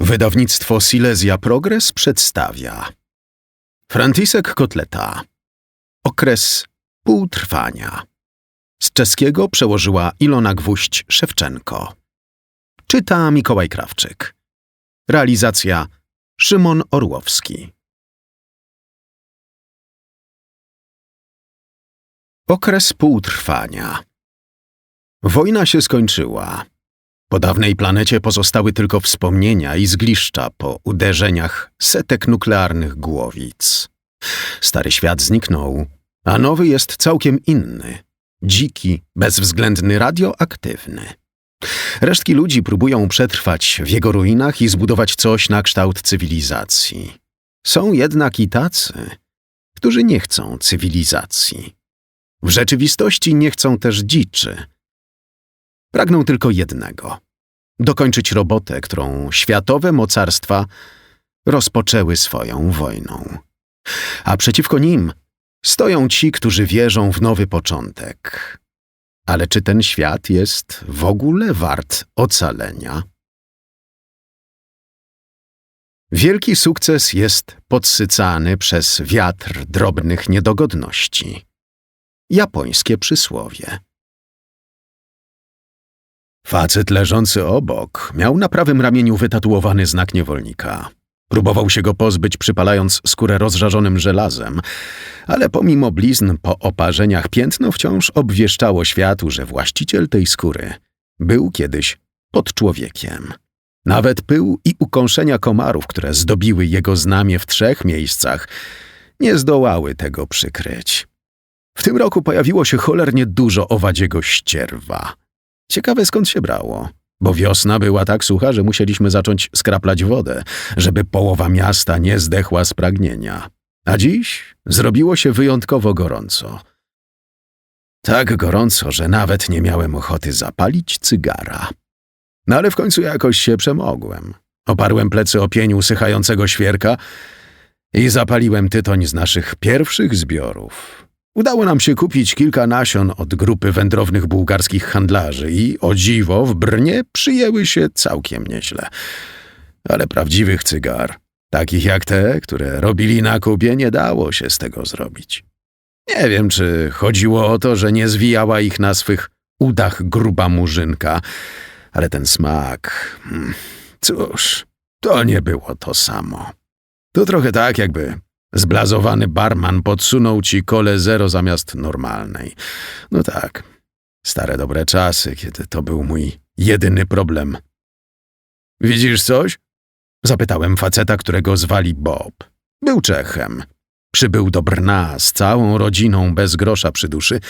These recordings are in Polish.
Wydawnictwo Silesia Progress przedstawia Franciszek Kotleta. Okres półtrwania. Z czeskiego przełożyła Ilona Gwóźdź-Szewczenko. Czyta Mikołaj Krawczyk. Realizacja Szymon Orłowski. Okres półtrwania. Wojna się skończyła. Po dawnej planecie pozostały tylko wspomnienia i zgliszcza po uderzeniach setek nuklearnych głowic. Stary świat zniknął, a nowy jest całkiem inny. Dziki, bezwzględny, radioaktywny. Resztki ludzi próbują przetrwać w jego ruinach i zbudować coś na kształt cywilizacji. Są jednak i tacy, którzy nie chcą cywilizacji. W rzeczywistości nie chcą też dziczy. Pragną tylko jednego – dokończyć robotę, którą światowe mocarstwa rozpoczęły swoją wojną. A przeciwko nim stoją ci, którzy wierzą w nowy początek. Ale czy ten świat jest w ogóle wart ocalenia? Wielki sukces jest podsycany przez wiatr drobnych niedogodności. Japońskie przysłowie. Facet leżący obok miał na prawym ramieniu wytatuowany znak niewolnika. Próbował się go pozbyć, przypalając skórę rozżarzonym żelazem, ale pomimo blizn po oparzeniach piętno wciąż obwieszczało światu, że właściciel tej skóry był kiedyś pod człowiekiem. Nawet pył i ukąszenia komarów, które zdobiły jego znamie w 3 miejscach, nie zdołały tego przykryć. W tym roku pojawiło się cholernie dużo owadziego ścierwa. Ciekawe skąd się brało, bo wiosna była tak sucha, że musieliśmy zacząć skraplać wodę, żeby połowa miasta nie zdechła z pragnienia. A dziś zrobiło się wyjątkowo gorąco. Tak gorąco, że nawet nie miałem ochoty zapalić cygara. No ale w końcu jakoś się przemogłem. Oparłem plecy o pień usychającego świerka i zapaliłem tytoń z naszych pierwszych zbiorów. Udało nam się kupić kilka nasion od grupy wędrownych bułgarskich handlarzy i, o dziwo, w Brnie przyjęły się całkiem nieźle. Ale prawdziwych cygar, takich jak te, które robili na Kubie, nie dało się z tego zrobić. Nie wiem, czy chodziło o to, że nie zwijała ich na swych udach gruba murzynka, ale ten smak... Cóż, to nie było to samo. To trochę tak, jakby zblazowany barman podsunął ci kolę zero zamiast normalnej. No tak, stare dobre czasy, kiedy to był mój jedyny problem. Widzisz coś? Zapytałem faceta, którego zwali Bob. Był Czechem. Przybył do Brna z całą rodziną bez grosza przy duszy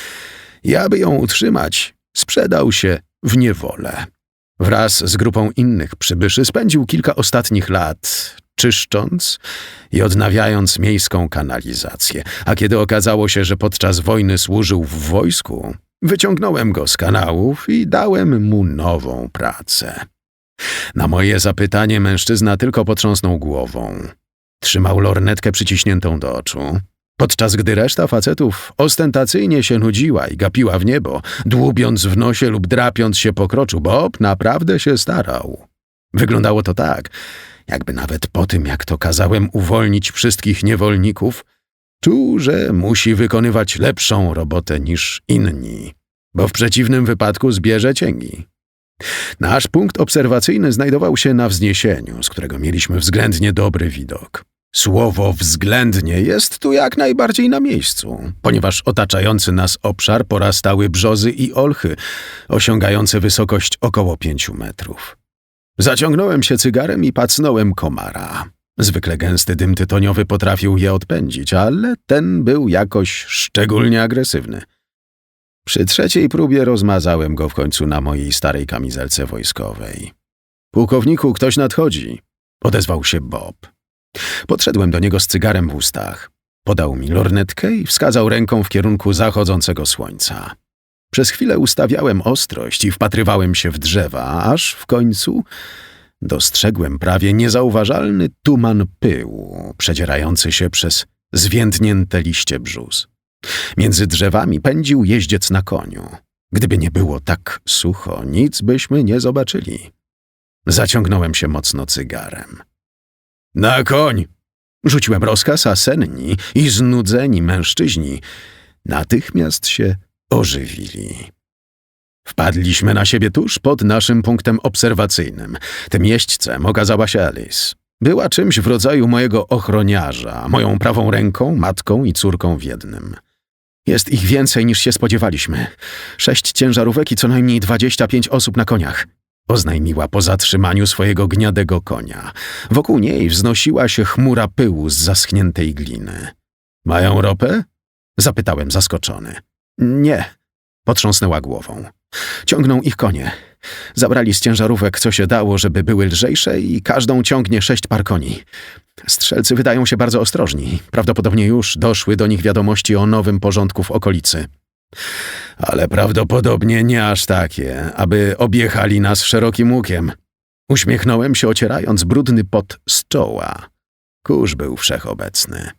i aby ją utrzymać, sprzedał się w niewolę. Wraz z grupą innych przybyszy spędził kilka ostatnich lat czyszcząc i odnawiając miejską kanalizację. A kiedy okazało się, że podczas wojny służył w wojsku, wyciągnąłem go z kanałów i dałem mu nową pracę. Na moje zapytanie mężczyzna tylko potrząsnął głową. Trzymał lornetkę przyciśniętą do oczu, podczas gdy reszta facetów ostentacyjnie się nudziła i gapiła w niebo, dłubiąc w nosie lub drapiąc się po kroczu. Bob naprawdę się starał. Wyglądało to tak, jakby nawet po tym, jak to kazałem uwolnić wszystkich niewolników, czuł, że musi wykonywać lepszą robotę niż inni, bo w przeciwnym wypadku zbierze cięgi. Nasz punkt obserwacyjny znajdował się na wzniesieniu, z którego mieliśmy względnie dobry widok. Słowo względnie jest tu jak najbardziej na miejscu, ponieważ otaczający nas obszar porastały brzozy i olchy, osiągające wysokość około 5 metrów. Zaciągnąłem się cygarem i pacnąłem komara. Zwykle gęsty dym tytoniowy potrafił je odpędzić, ale ten był jakoś szczególnie agresywny. Przy 3. próbie rozmazałem go w końcu na mojej starej kamizelce wojskowej. Pułkowniku, ktoś nadchodzi, odezwał się Bob. Podszedłem do niego z cygarem w ustach. Podał mi lornetkę i wskazał ręką w kierunku zachodzącego słońca. Przez chwilę ustawiałem ostrość i wpatrywałem się w drzewa, aż w końcu dostrzegłem prawie niezauważalny tuman pyłu przedzierający się przez zwiędnięte liście brzus. Między drzewami pędził jeździec na koniu. Gdyby nie było tak sucho, nic byśmy nie zobaczyli. Zaciągnąłem się mocno cygarem. Na koń! Rzuciłem rozkaz, a senni i znudzeni mężczyźni natychmiast się ożywili. Wpadliśmy na siebie tuż pod naszym punktem obserwacyjnym. Tym jeźdźcem okazała się Alice. Była czymś w rodzaju mojego ochroniarza, moją prawą ręką, matką i córką w jednym. Jest ich więcej niż się spodziewaliśmy. 6 ciężarówek i co najmniej 25 osób na koniach. Oznajmiła po zatrzymaniu swojego gniadego konia. Wokół niej wznosiła się chmura pyłu z zaschniętej gliny. Mają ropę? Zapytałem zaskoczony. Nie, potrząsnęła głową. Ciągną ich konie. Zabrali z ciężarówek co się dało, żeby były lżejsze i każdą ciągnie 6 par koni. Strzelcy wydają się bardzo ostrożni. Prawdopodobnie już doszły do nich wiadomości o nowym porządku w okolicy. Ale prawdopodobnie nie aż takie, aby objechali nas szerokim łukiem. Uśmiechnąłem się, ocierając brudny pot z czoła. Kurz był wszechobecny.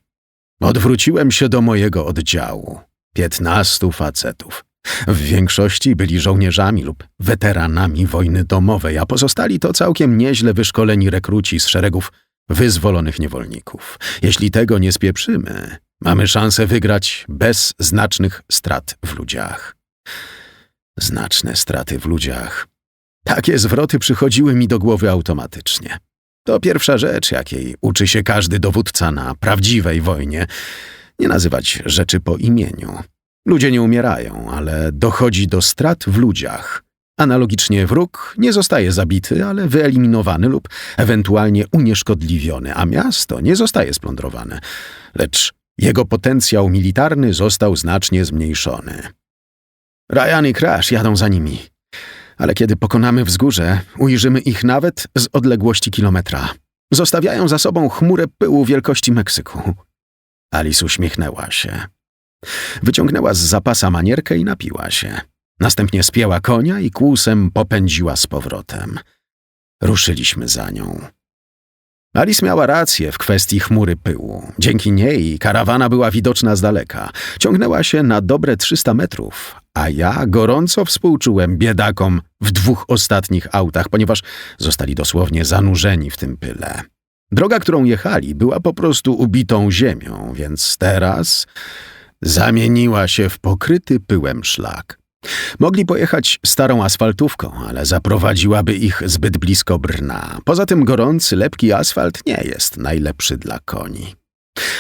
Odwróciłem się do mojego oddziału. 15 facetów. W większości byli żołnierzami lub weteranami wojny domowej, a pozostali to całkiem nieźle wyszkoleni rekruci z szeregów wyzwolonych niewolników. Jeśli tego nie spieprzymy, mamy szansę wygrać bez znacznych strat w ludziach. Znaczne straty w ludziach. Takie zwroty przychodziły mi do głowy automatycznie. To pierwsza rzecz, jakiej uczy się każdy dowódca na prawdziwej wojnie. Nie nazywać rzeczy po imieniu. Ludzie nie umierają, ale dochodzi do strat w ludziach. Analogicznie wróg nie zostaje zabity, ale wyeliminowany lub ewentualnie unieszkodliwiony, a miasto nie zostaje splądrowane, lecz jego potencjał militarny został znacznie zmniejszony. Ryan i Crash jadą za nimi, ale kiedy pokonamy wzgórze, ujrzymy ich nawet z odległości kilometra. Zostawiają za sobą chmurę pyłu wielkości Meksyku. Alice uśmiechnęła się. Wyciągnęła z zapasa manierkę i napiła się. Następnie spięła konia i kłusem popędziła z powrotem. Ruszyliśmy za nią. Alice miała rację w kwestii chmury pyłu. Dzięki niej karawana była widoczna z daleka. Ciągnęła się na dobre 300 metrów, a ja gorąco współczułem biedakom w 2 ostatnich autach, ponieważ zostali dosłownie zanurzeni w tym pyle. Droga, którą jechali, była po prostu ubitą ziemią, więc teraz zamieniła się w pokryty pyłem szlak. Mogli pojechać starą asfaltówką, ale zaprowadziłaby ich zbyt blisko Brna. Poza tym gorący, lepki asfalt nie jest najlepszy dla koni.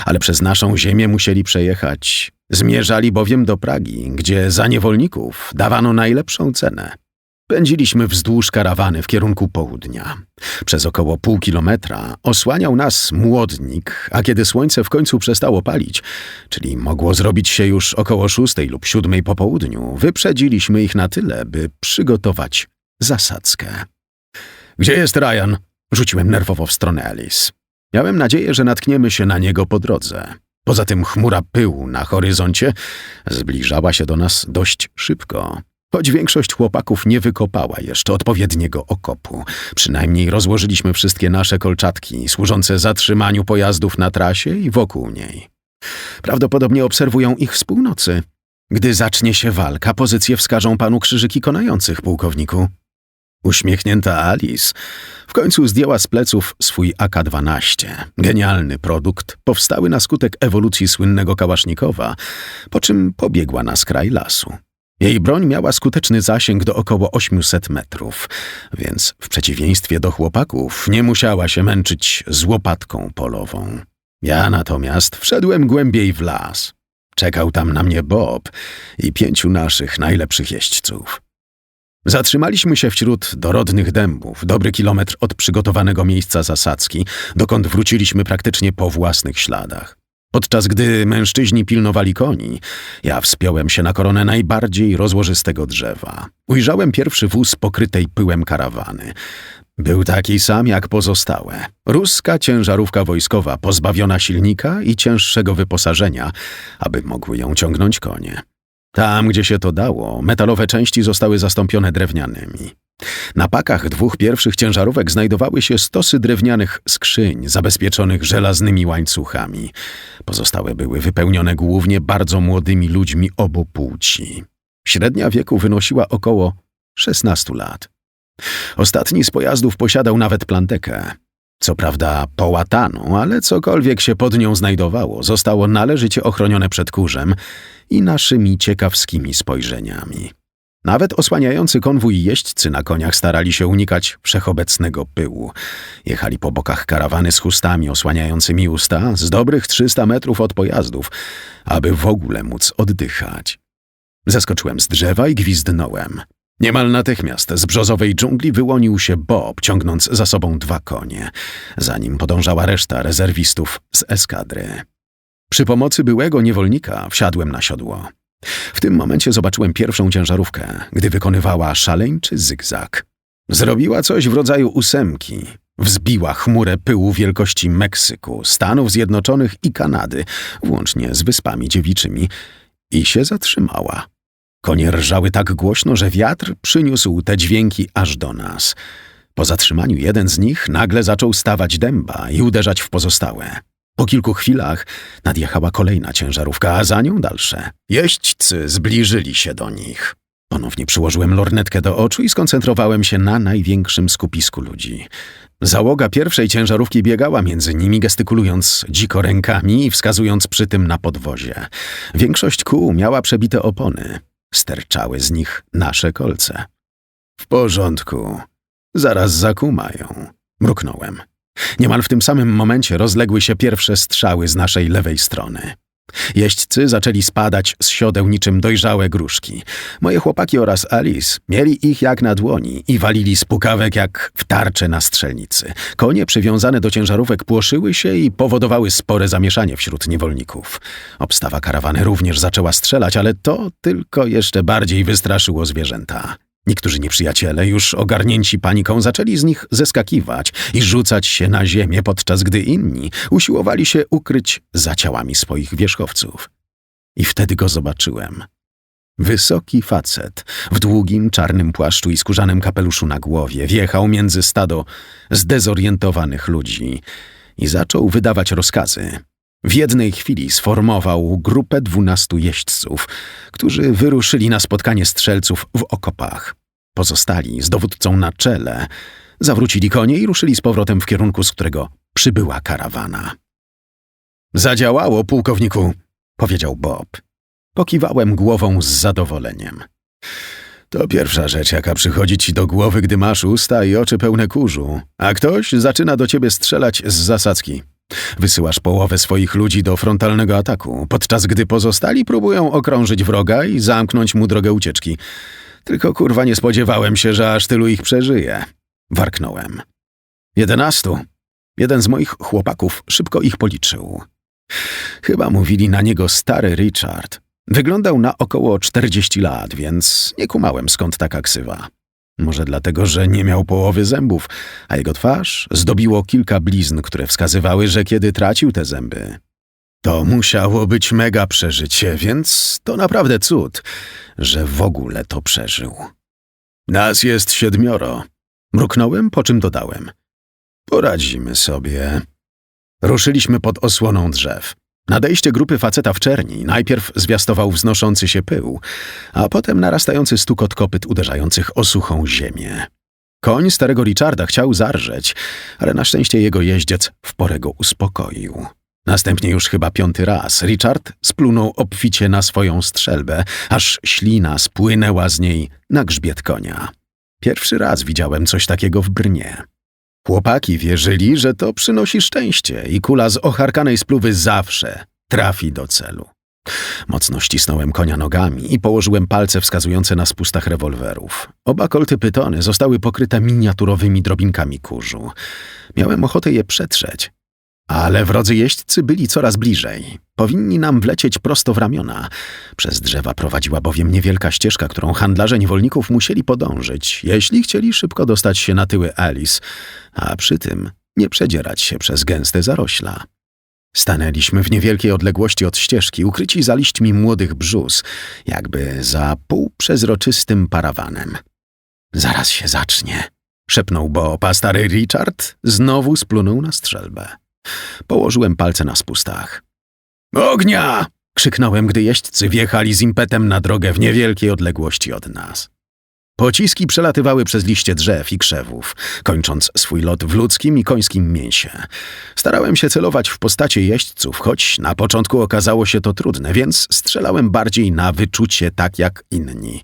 Ale przez naszą ziemię musieli przejechać. Zmierzali bowiem do Pragi, gdzie za niewolników dawano najlepszą cenę. Pędziliśmy wzdłuż karawany w kierunku południa. Przez około pół kilometra osłaniał nas Młodnik, a kiedy słońce w końcu przestało palić, czyli mogło zrobić się już około 6 lub 7 po południu, wyprzedziliśmy ich na tyle, by przygotować zasadzkę. Gdzie jest Ryan? Rzuciłem nerwowo w stronę Alice. Miałem nadzieję, że natkniemy się na niego po drodze. Poza tym chmura pyłu na horyzoncie zbliżała się do nas dość szybko. Choć większość chłopaków nie wykopała jeszcze odpowiedniego okopu. Przynajmniej rozłożyliśmy wszystkie nasze kolczatki, służące zatrzymaniu pojazdów na trasie i wokół niej. Prawdopodobnie obserwują ich z północy. Gdy zacznie się walka, pozycje wskażą panu krzyżyki konających, pułkowniku. Uśmiechnięta Alice w końcu zdjęła z pleców swój AK-12. Genialny produkt, powstały na skutek ewolucji słynnego kałasznikowa, po czym pobiegła na skraj lasu. Jej broń miała skuteczny zasięg do około 800 metrów, więc w przeciwieństwie do chłopaków nie musiała się męczyć z łopatką polową. Ja natomiast wszedłem głębiej w las. Czekał tam na mnie Bob i 5 naszych najlepszych jeźdźców. Zatrzymaliśmy się wśród dorodnych dębów, dobry kilometr od przygotowanego miejsca zasadzki, dokąd wróciliśmy praktycznie po własnych śladach. Podczas gdy mężczyźni pilnowali koni, ja wspiąłem się na koronę najbardziej rozłożystego drzewa. Ujrzałem pierwszy wóz pokrytej pyłem karawany. Był taki sam jak pozostałe. Ruska ciężarówka wojskowa pozbawiona silnika i cięższego wyposażenia, aby mogły ją ciągnąć konie. Tam, gdzie się to dało, metalowe części zostały zastąpione drewnianymi. Na pakach 2 pierwszych ciężarówek znajdowały się stosy drewnianych skrzyń zabezpieczonych żelaznymi łańcuchami. Pozostałe były wypełnione głównie bardzo młodymi ludźmi obu płci. Średnia wieku wynosiła około 16 lat. Ostatni z pojazdów posiadał nawet plantekę. Co prawda połataną, ale cokolwiek się pod nią znajdowało, zostało należycie ochronione przed kurzem i naszymi ciekawskimi spojrzeniami. Nawet osłaniający konwój jeźdźcy na koniach starali się unikać wszechobecnego pyłu. Jechali po bokach karawany z chustami osłaniającymi usta z dobrych 300 metrów od pojazdów, aby w ogóle móc oddychać. Zeskoczyłem z drzewa i gwizdnąłem. Niemal natychmiast z brzozowej dżungli wyłonił się Bob, ciągnąc za sobą 2 konie. Za nim podążała reszta rezerwistów z eskadry. Przy pomocy byłego niewolnika wsiadłem na siodło. W tym momencie zobaczyłem pierwszą ciężarówkę, gdy wykonywała szaleńczy zygzak. Zrobiła coś w rodzaju 8. Wzbiła chmurę pyłu wielkości Meksyku, Stanów Zjednoczonych i Kanady, włącznie z Wyspami Dziewiczymi, i się zatrzymała. Konie rżały tak głośno, że wiatr przyniósł te dźwięki aż do nas. Po zatrzymaniu jeden z nich nagle zaczął stawać dęba i uderzać w pozostałe. Po kilku chwilach nadjechała kolejna ciężarówka, a za nią dalsze. Jeźdźcy zbliżyli się do nich. Ponownie przyłożyłem lornetkę do oczu i skoncentrowałem się na największym skupisku ludzi. Załoga pierwszej ciężarówki biegała między nimi, gestykulując dziko rękami i wskazując przy tym na podwozie. Większość kół miała przebite opony. Sterczały z nich nasze kolce. W porządku. Zaraz zakumają. Mruknąłem. Niemal w tym samym momencie rozległy się pierwsze strzały z naszej lewej strony. Jeźdźcy zaczęli spadać z siodeł niczym dojrzałe gruszki. Moje chłopaki oraz Alice mieli ich jak na dłoni i walili z pukawek jak w tarcze na strzelnicy. Konie przywiązane do ciężarówek płoszyły się i powodowały spore zamieszanie wśród niewolników. Obstawa karawany również zaczęła strzelać, ale to tylko jeszcze bardziej wystraszyło zwierzęta. Niektórzy nieprzyjaciele, już ogarnięci paniką, zaczęli z nich zeskakiwać i rzucać się na ziemię, podczas gdy inni usiłowali się ukryć za ciałami swoich wierzchowców. I wtedy go zobaczyłem. Wysoki facet w długim, czarnym płaszczu i skórzanym kapeluszu na głowie wjechał między stado zdezorientowanych ludzi i zaczął wydawać rozkazy. W jednej chwili sformował grupę 12 jeźdźców, którzy wyruszyli na spotkanie strzelców w okopach. Pozostali, z dowódcą na czele, zawrócili konie i ruszyli z powrotem w kierunku, z którego przybyła karawana. Zadziałało, pułkowniku, powiedział Bob. Pokiwałem głową z zadowoleniem. To pierwsza rzecz, jaka przychodzi ci do głowy, gdy masz usta i oczy pełne kurzu, a ktoś zaczyna do ciebie strzelać z zasadzki. Wysyłasz połowę swoich ludzi do frontalnego ataku, podczas gdy pozostali próbują okrążyć wroga i zamknąć mu drogę ucieczki. Tylko kurwa nie spodziewałem się, że aż tylu ich przeżyje. Warknąłem. 11. Jeden z moich chłopaków szybko ich policzył. Chyba mówili na niego stary Richard. Wyglądał na około 40 lat, więc nie kumałem, skąd taka ksywa. Może dlatego, że nie miał połowy zębów, a jego twarz zdobiło kilka blizn, które wskazywały, że kiedy tracił te zęby. To musiało być mega przeżycie, więc to naprawdę cud, że w ogóle to przeżył. Nas jest 7. Mruknąłem, po czym dodałem. Poradzimy sobie. Ruszyliśmy pod osłoną drzew. Nadejście grupy faceta w czerni najpierw zwiastował wznoszący się pył, a potem narastający stukot kopyt uderzających o suchą ziemię. Koń starego Richarda chciał zarżeć, ale na szczęście jego jeździec w porę go uspokoił. Następnie już chyba 5. raz Richard splunął obficie na swoją strzelbę, aż ślina spłynęła z niej na grzbiet konia. Pierwszy raz widziałem coś takiego w Brnie. Chłopaki wierzyli, że to przynosi szczęście i kula z ocharkanej spluwy zawsze trafi do celu. Mocno ścisnąłem konia nogami i położyłem palce wskazujące na spustach rewolwerów. Oba kolty pytony zostały pokryte miniaturowymi drobinkami kurzu. Miałem ochotę je przetrzeć. Ale wrodzy jeźdźcy byli coraz bliżej. Powinni nam wlecieć prosto w ramiona. Przez drzewa prowadziła bowiem niewielka ścieżka, którą handlarze niewolników musieli podążyć, jeśli chcieli szybko dostać się na tyły Alice, a przy tym nie przedzierać się przez gęste zarośla. Stanęliśmy w niewielkiej odległości od ścieżki, ukryci za liśćmi młodych brzóz, jakby za półprzezroczystym parawanem. Zaraz się zacznie, szepnął Bob, a stary Richard znowu splunął na strzelbę. Położyłem palce na spustach. Ognia! Krzyknąłem, gdy jeźdźcy wjechali z impetem na drogę w niewielkiej odległości od nas. Pociski przelatywały przez liście drzew i krzewów, kończąc swój lot w ludzkim i końskim mięsie. Starałem się celować w postacie jeźdźców, choć na początku okazało się to trudne, więc strzelałem bardziej na wyczucie, tak jak inni.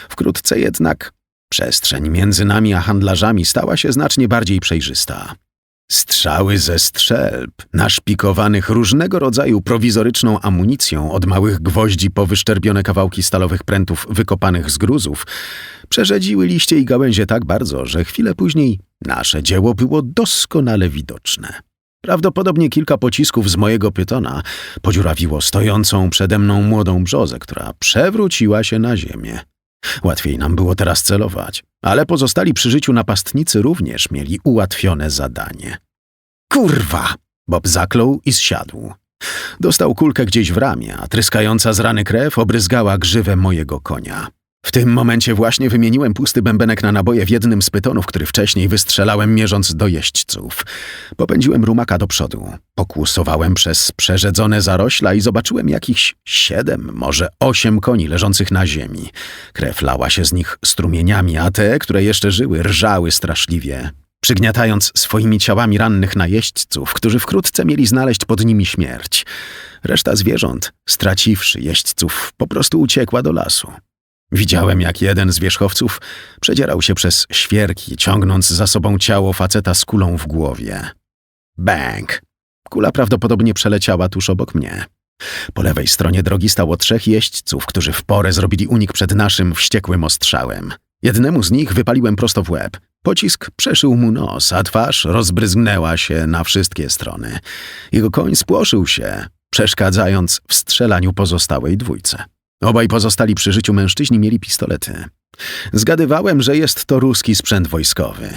Wkrótce jednak przestrzeń między nami a handlarzami stała się znacznie bardziej przejrzysta. Strzały ze strzelb, naszpikowanych różnego rodzaju prowizoryczną amunicją, od małych gwoździ po wyszczerbione kawałki stalowych prętów wykopanych z gruzów, przerzedziły liście i gałęzie tak bardzo, że chwilę później nasze dzieło było doskonale widoczne. Prawdopodobnie kilka pocisków z mojego pytona podziurawiło stojącą przede mną młodą brzozę, która przewróciła się na ziemię. Łatwiej nam było teraz celować, ale pozostali przy życiu napastnicy również mieli ułatwione zadanie. Kurwa! Bob zaklął i zsiadł. Dostał kulkę gdzieś w ramię, a tryskająca z rany krew obryzgała grzywę mojego konia. W tym momencie właśnie wymieniłem pusty bębenek na naboje w jednym z pytonów, który wcześniej wystrzelałem mierząc do jeźdźców. Popędziłem rumaka do przodu. Pokłusowałem przez przerzedzone zarośla i zobaczyłem jakichś 7, może 8 koni leżących na ziemi. Krew lała się z nich strumieniami, a te, które jeszcze żyły, rżały straszliwie, przygniatając swoimi ciałami rannych najeźdźców, którzy wkrótce mieli znaleźć pod nimi śmierć. Reszta zwierząt, straciwszy jeźdźców, po prostu uciekła do lasu. Widziałem, jak jeden z wierzchowców przedzierał się przez świerki, ciągnąc za sobą ciało faceta z kulą w głowie. Bang! Kula prawdopodobnie przeleciała tuż obok mnie. Po lewej stronie drogi stało 3 jeźdźców, którzy w porę zrobili unik przed naszym wściekłym ostrzałem. Jednemu z nich wypaliłem prosto w łeb. Pocisk przeszył mu nos, a twarz rozbryzgnęła się na wszystkie strony. Jego koń spłoszył się, przeszkadzając w strzelaniu pozostałej dwójce. Obaj pozostali przy życiu mężczyźni mieli pistolety. Zgadywałem, że jest to ruski sprzęt wojskowy.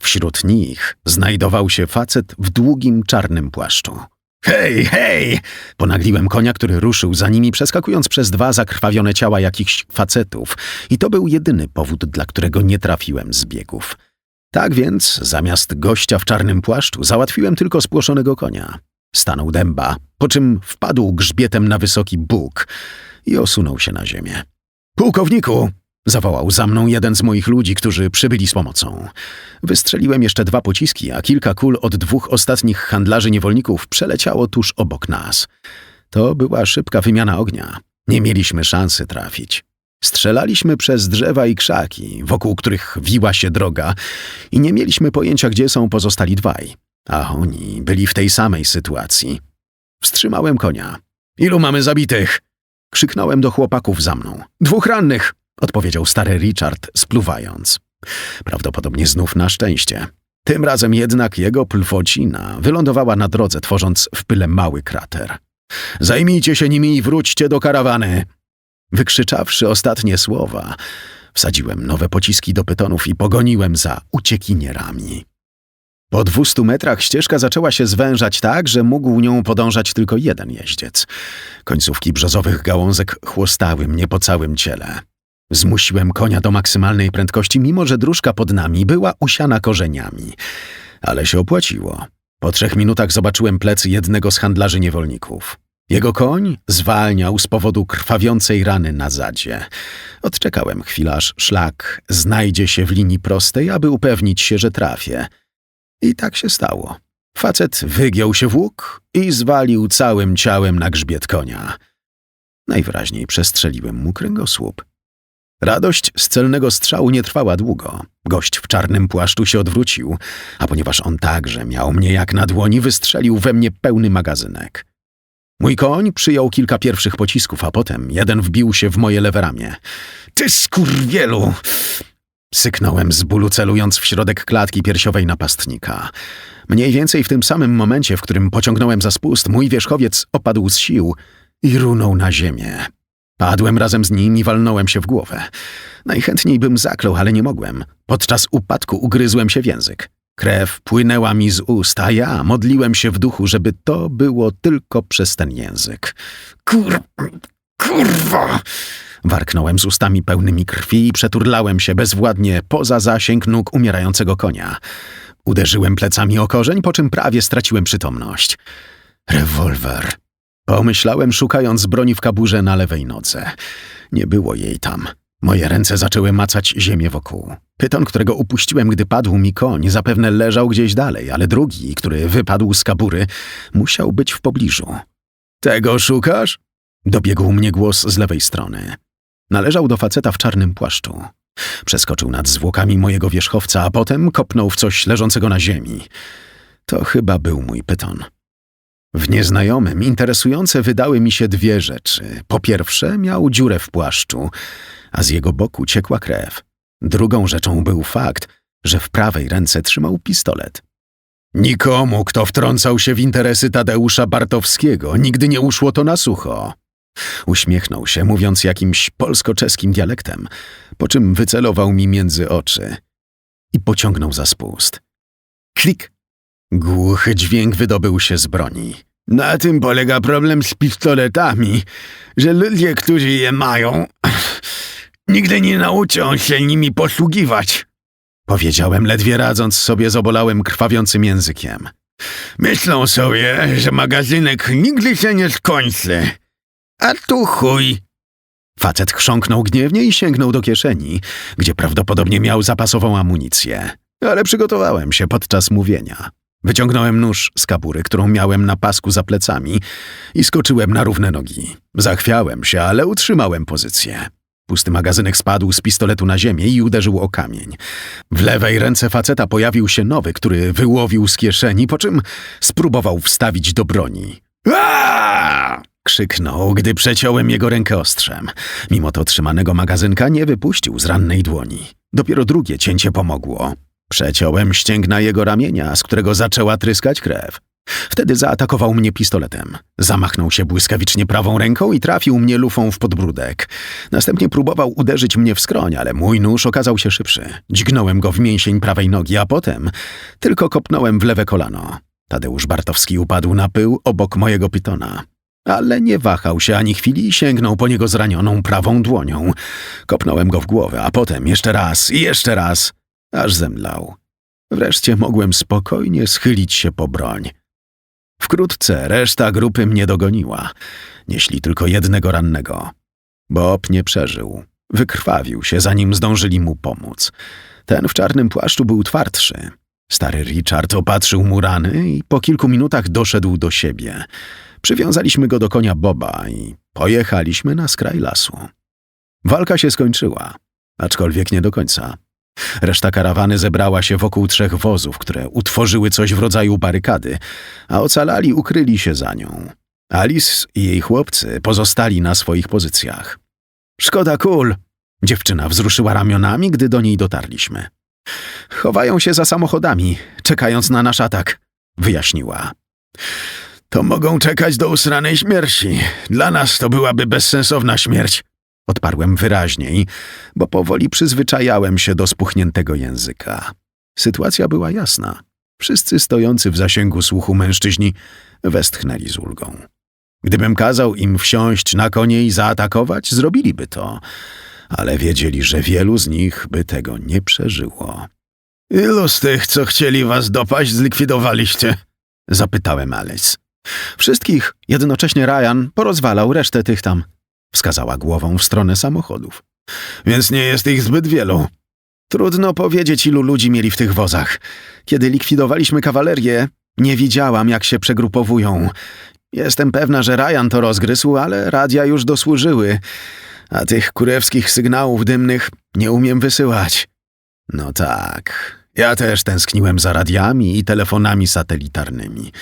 Wśród nich znajdował się facet w długim, czarnym płaszczu. Hej, hej! Ponagliłem konia, który ruszył za nimi, przeskakując przez 2 zakrwawione ciała jakichś facetów. I to był jedyny powód, dla którego nie trafiłem z biegów. Tak więc, zamiast gościa w czarnym płaszczu, załatwiłem tylko spłoszonego konia. Stanął dęba, po czym wpadł grzbietem na wysoki bóg i osunął się na ziemię. Pułkowniku! Zawołał za mną jeden z moich ludzi, którzy przybyli z pomocą. Wystrzeliłem jeszcze 2 pociski, a kilka kul od 2 ostatnich handlarzy niewolników przeleciało tuż obok nas. To była szybka wymiana ognia. Nie mieliśmy szansy trafić. Strzelaliśmy przez drzewa i krzaki, wokół których wiła się droga i nie mieliśmy pojęcia, gdzie są pozostali 2. A oni byli w tej samej sytuacji. Wstrzymałem konia. Ilu mamy zabitych? Krzyknąłem do chłopaków za mną. 2 rannych! Odpowiedział stary Richard, spluwając. Prawdopodobnie znów na szczęście. Tym razem jednak jego plwocina wylądowała na drodze, tworząc w pyle mały krater. Zajmijcie się nimi i wróćcie do karawany! Wykrzyczawszy ostatnie słowa, wsadziłem nowe pociski do pytonów i pogoniłem za uciekinierami. Po 200 metrach ścieżka zaczęła się zwężać tak, że mógł nią podążać tylko jeden jeździec. Końcówki brzozowych gałązek chłostały mnie po całym ciele. Zmusiłem konia do maksymalnej prędkości, mimo że dróżka pod nami była usiana korzeniami. Ale się opłaciło. Po 3 minutach zobaczyłem plecy jednego z handlarzy niewolników. Jego koń zwalniał z powodu krwawiącej rany na zadzie. Odczekałem chwilę, aż szlak znajdzie się w linii prostej, aby upewnić się, że trafię. I tak się stało. Facet wygiął się w łuk i zwalił całym ciałem na grzbiet konia. Najwyraźniej przestrzeliłem mu kręgosłup. Radość z celnego strzału nie trwała długo. Gość w czarnym płaszczu się odwrócił, a ponieważ on także miał mnie jak na dłoni, wystrzelił we mnie pełny magazynek. Mój koń przyjął kilka pierwszych pocisków, a potem jeden wbił się w moje lewe ramię. Ty skurwielu! Syknąłem z bólu, celując w środek klatki piersiowej napastnika. Mniej więcej w tym samym momencie, w którym pociągnąłem za spust, mój wierzchowiec opadł z sił i runął na ziemię. Padłem razem z nim i walnąłem się w głowę. Najchętniej bym zaklął, ale nie mogłem. Podczas upadku ugryzłem się w język. Krew płynęła mi z ust, a ja modliłem się w duchu, żeby to było tylko przez ten język. Kurwa! Warknąłem z ustami pełnymi krwi i przeturlałem się bezwładnie poza zasięg nóg umierającego konia. Uderzyłem plecami o korzeń, po czym prawie straciłem przytomność. Rewolwer. Pomyślałem, szukając broni w kaburze na lewej nodze. Nie było jej tam. Moje ręce zaczęły macać ziemię wokół. Pyton, którego upuściłem, gdy padł mi koń, zapewne leżał gdzieś dalej, ale drugi, który wypadł z kabury, musiał być w pobliżu. Tego szukasz? Dobiegł mnie głos z lewej strony. Należał do faceta w czarnym płaszczu. Przeskoczył nad zwłokami mojego wierzchowca, a potem kopnął w coś leżącego na ziemi. To chyba był mój pyton. W nieznajomym interesujące wydały mi się dwie rzeczy. Po pierwsze, miał dziurę w płaszczu, a z jego boku ciekła krew. Drugą rzeczą był fakt, że w prawej ręce trzymał pistolet. Nikomu, kto wtrącał się w interesy Tadeusza Bartowskiego, nigdy nie uszło to na sucho. Uśmiechnął się, mówiąc jakimś polsko-czeskim dialektem, po czym wycelował mi między oczy i pociągnął za spust. Klik! Głuchy dźwięk wydobył się z broni. Na tym polega problem z pistoletami, że ludzie, którzy je mają, nigdy nie nauczą się nimi posługiwać. Powiedziałem, ledwie radząc sobie z obolałym, krwawiącym językiem. Myślą sobie, że magazynek nigdy się nie skończy. A tu chuj. Facet chrząknął gniewnie i sięgnął do kieszeni, gdzie prawdopodobnie miał zapasową amunicję. Ale przygotowałem się podczas mówienia. Wyciągnąłem nóż z kabury, którą miałem na pasku za plecami i skoczyłem na równe nogi. Zachwiałem się, ale utrzymałem pozycję. Pusty magazynek spadł z pistoletu na ziemię i uderzył o kamień. W lewej ręce faceta pojawił się nowy, który wyłowił z kieszeni, po czym spróbował wstawić do broni. Aaaa! Krzyknął, gdy przeciąłem jego rękę ostrzem. Mimo to trzymanego magazynka nie wypuścił z rannej dłoni. Dopiero drugie cięcie pomogło. Przeciąłem ścięgna jego ramienia, z którego zaczęła tryskać krew. Wtedy zaatakował mnie pistoletem. Zamachnął się błyskawicznie prawą ręką i trafił mnie lufą w podbródek. Następnie próbował uderzyć mnie w skroń, ale mój nóż okazał się szybszy. Dźgnąłem go w mięsień prawej nogi, a potem tylko kopnąłem w lewe kolano. Tadeusz Bartowski upadł na pył obok mojego pytona. Ale nie wahał się ani chwili i sięgnął po niego zranioną prawą dłonią. Kopnąłem go w głowę, a potem jeszcze raz i jeszcze raz, aż zemdlał. Wreszcie mogłem spokojnie schylić się po broń. Wkrótce reszta grupy mnie dogoniła. Nieśli tylko jednego rannego. Bob nie przeżył. Wykrwawił się, zanim zdążyli mu pomóc. Ten w czarnym płaszczu był twardszy. Stary Richard opatrzył mu rany i po kilku minutach doszedł do siebie. Przywiązaliśmy go do konia Boba i pojechaliśmy na skraj lasu. Walka się skończyła, aczkolwiek nie do końca. Reszta karawany zebrała się wokół 3 wozów, które utworzyły coś w rodzaju barykady, a ocalali ukryli się za nią. Alice i jej chłopcy pozostali na swoich pozycjach. Szkoda kul! Dziewczyna wzruszyła ramionami, gdy do niej dotarliśmy. Chowają się za samochodami, czekając na nasz atak, wyjaśniła. To mogą czekać do usranej śmierci. Dla nas to byłaby bezsensowna śmierć. Odparłem wyraźniej, bo powoli przyzwyczajałem się do spuchniętego języka. Sytuacja była jasna. Wszyscy stojący w zasięgu słuchu mężczyźni westchnęli z ulgą. Gdybym kazał im wsiąść na konie i zaatakować, zrobiliby to, ale wiedzieli, że wielu z nich by tego nie przeżyło. Ilu z tych, co chcieli was dopaść, zlikwidowaliście? Zapytałem Alice. Wszystkich, jednocześnie Ryan porozwalał resztę tych tam. Wskazała głową w stronę samochodów. Więc nie jest ich zbyt wielu. Trudno powiedzieć, ilu ludzi mieli w tych wozach. Kiedy likwidowaliśmy kawalerię, nie widziałam, jak się przegrupowują. Jestem pewna, że Ryan to rozgryzł, ale radia już dosłużyły, a tych kurewskich sygnałów dymnych nie umiem wysyłać. No tak, ja też tęskniłem za radiami i telefonami satelitarnymi.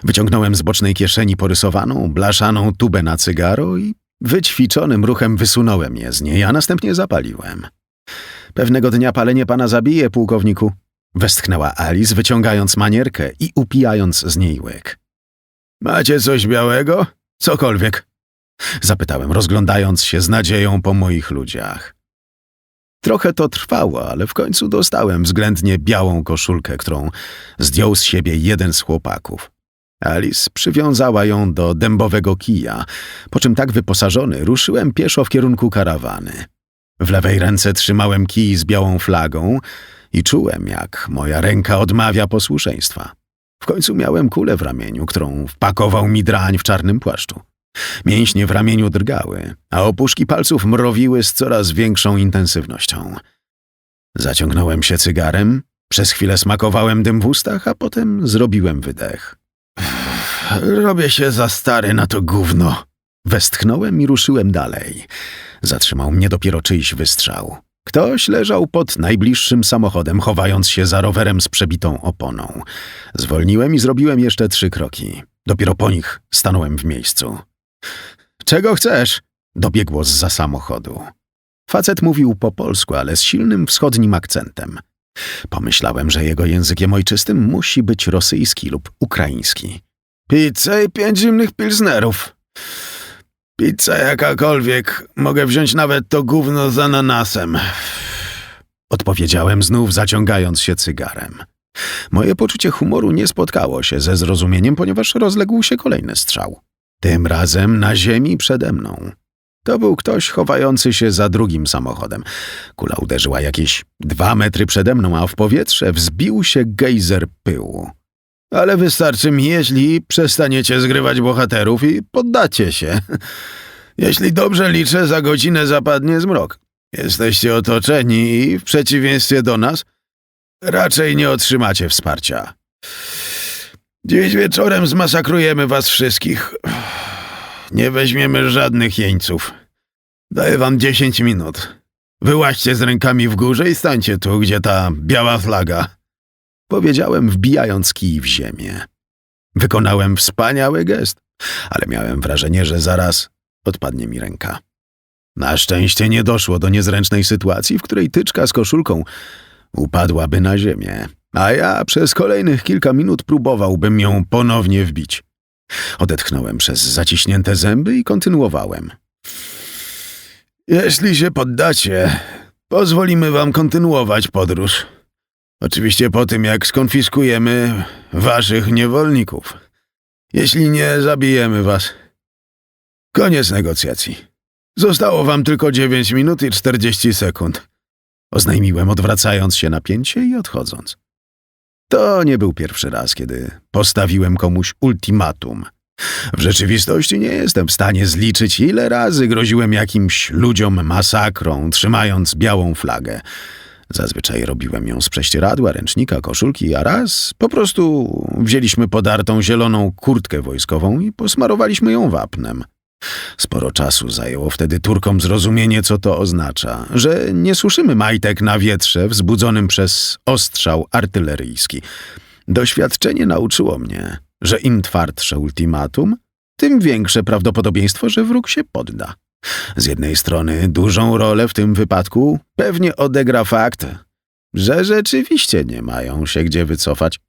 Wyciągnąłem z bocznej kieszeni porysowaną, blaszaną tubę na cygaro i wyćwiczonym ruchem wysunąłem je z niej, a następnie zapaliłem. Pewnego dnia palenie pana zabije, pułkowniku, westchnęła Alice, wyciągając manierkę i upijając z niej łyk. Macie coś białego? Cokolwiek? Zapytałem, rozglądając się z nadzieją po moich ludziach. Trochę to trwało, ale w końcu dostałem względnie białą koszulkę, którą zdjął z siebie jeden z chłopaków. Alice przywiązała ją do dębowego kija, po czym tak wyposażony ruszyłem pieszo w kierunku karawany. W lewej ręce trzymałem kij z białą flagą i czułem, jak moja ręka odmawia posłuszeństwa. W końcu miałem kulę w ramieniu, którą wpakował mi drań w czarnym płaszczu. Mięśnie w ramieniu drgały, a opuszki palców mrowiły z coraz większą intensywnością. Zaciągnąłem się cygarem, przez chwilę smakowałem dym w ustach, a potem zrobiłem wydech. Robię się za stary na to gówno. Westchnąłem i ruszyłem dalej. Zatrzymał mnie dopiero czyjś wystrzał. Ktoś leżał pod najbliższym samochodem, chowając się za rowerem z przebitą oponą. Zwolniłem i zrobiłem jeszcze 3 kroki. Dopiero po nich stanąłem w miejscu. Czego chcesz? Dobiegło zza samochodu. Facet mówił po polsku, ale z silnym wschodnim akcentem. Pomyślałem, że jego językiem ojczystym musi być rosyjski lub ukraiński. Pizzę i 5 zimnych pilsnerów. Pizza jakakolwiek. Mogę wziąć nawet to gówno z ananasem. Odpowiedziałem znów, zaciągając się cygarem. Moje poczucie humoru nie spotkało się ze zrozumieniem, ponieważ rozległ się kolejny strzał. Tym razem na ziemi przede mną. To był ktoś chowający się za drugim samochodem. Kula uderzyła jakieś 2 metry przede mną, a w powietrze wzbił się gejzer pyłu. Ale wystarczy mi, jeśli przestaniecie zgrywać bohaterów i poddacie się. Jeśli dobrze liczę, za godzinę zapadnie zmrok. Jesteście otoczeni i, w przeciwieństwie do nas, raczej nie otrzymacie wsparcia. Dziś wieczorem zmasakrujemy was wszystkich. Nie weźmiemy żadnych jeńców. Daję wam 10 minut. Wyłaźcie z rękami w górze i stańcie tu, gdzie ta biała flaga. Powiedziałem, wbijając kij w ziemię. Wykonałem wspaniały gest, ale miałem wrażenie, że zaraz odpadnie mi ręka. Na szczęście nie doszło do niezręcznej sytuacji, w której tyczka z koszulką upadłaby na ziemię, a ja przez kolejnych kilka minut próbowałbym ją ponownie wbić. Odetchnąłem przez zaciśnięte zęby i kontynuowałem. Jeśli się poddacie, pozwolimy wam kontynuować podróż. Oczywiście po tym, jak skonfiskujemy waszych niewolników. Jeśli nie, zabijemy was. Koniec negocjacji. Zostało wam tylko 9 minut i 40 sekund. Oznajmiłem, odwracając się na pięcie i odchodząc. To nie był pierwszy raz, kiedy postawiłem komuś ultimatum. W rzeczywistości nie jestem w stanie zliczyć, ile razy groziłem jakimś ludziom masakrą, trzymając białą flagę. Zazwyczaj robiłem ją z prześcieradła, ręcznika, koszulki, a raz po prostu wzięliśmy podartą zieloną kurtkę wojskową i posmarowaliśmy ją wapnem. Sporo czasu zajęło wtedy Turkom zrozumienie, co to oznacza, że nie suszymy majtek na wietrze wzbudzonym przez ostrzał artyleryjski. Doświadczenie nauczyło mnie, że im twardsze ultimatum, tym większe prawdopodobieństwo, że wróg się podda. Z jednej strony dużą rolę w tym wypadku pewnie odegra fakt, że rzeczywiście nie mają się gdzie wycofać,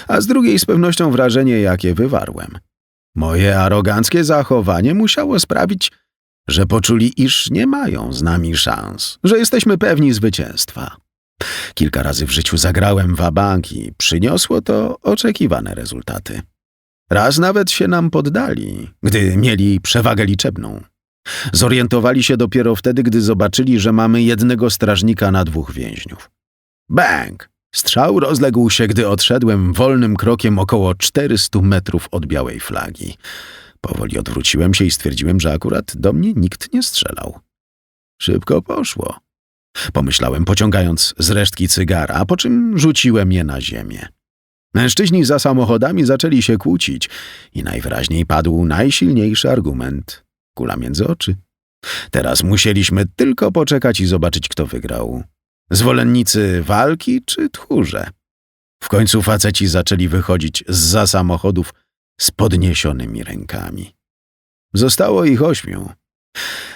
a z drugiej z pewnością wrażenie, jakie wywarłem. Moje aroganckie zachowanie musiało sprawić, że poczuli, iż nie mają z nami szans, że jesteśmy pewni zwycięstwa. Kilka razy w życiu zagrałem wabank i przyniosło to oczekiwane rezultaty. Raz nawet się nam poddali, gdy mieli przewagę liczebną. Zorientowali się dopiero wtedy, gdy zobaczyli, że mamy jednego strażnika na 2 więźniów. Bang! Strzał rozległ się, gdy odszedłem wolnym krokiem około 400 metrów od białej flagi. Powoli odwróciłem się i stwierdziłem, że akurat do mnie nikt nie strzelał. Szybko poszło. Pomyślałem, pociągając z resztki cygara, po czym rzuciłem je na ziemię. Mężczyźni za samochodami zaczęli się kłócić i najwyraźniej padł najsilniejszy argument – kula między oczy. Teraz musieliśmy tylko poczekać i zobaczyć, kto wygrał. Zwolennicy walki czy tchórze? W końcu faceci zaczęli wychodzić zza samochodów z podniesionymi rękami. Zostało ich 8.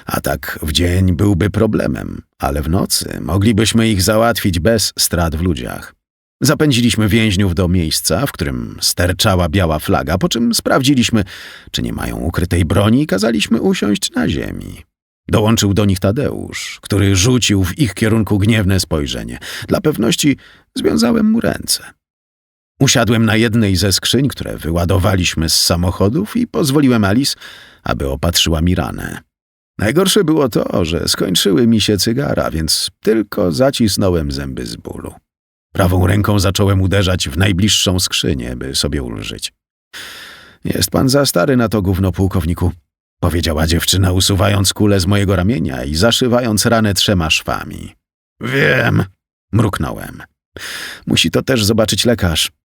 Atak w dzień byłby problemem, ale w nocy moglibyśmy ich załatwić bez strat w ludziach. Zapędziliśmy więźniów do miejsca, w którym sterczała biała flaga, po czym sprawdziliśmy, czy nie mają ukrytej broni i kazaliśmy usiąść na ziemi. Dołączył do nich Tadeusz, który rzucił w ich kierunku gniewne spojrzenie. Dla pewności związałem mu ręce. Usiadłem na jednej ze skrzyń, które wyładowaliśmy z samochodów i pozwoliłem Alice, aby opatrzyła mi ranę. Najgorsze było to, że skończyły mi się cygara, więc tylko zacisnąłem zęby z bólu. Prawą ręką zacząłem uderzać w najbliższą skrzynię, by sobie ulżyć. Jest pan za stary na to gówno, pułkowniku. powiedziała dziewczyna, usuwając kulę z mojego ramienia i zaszywając ranę 3 szwami. Wiem, mruknąłem. Musi to też zobaczyć lekarz.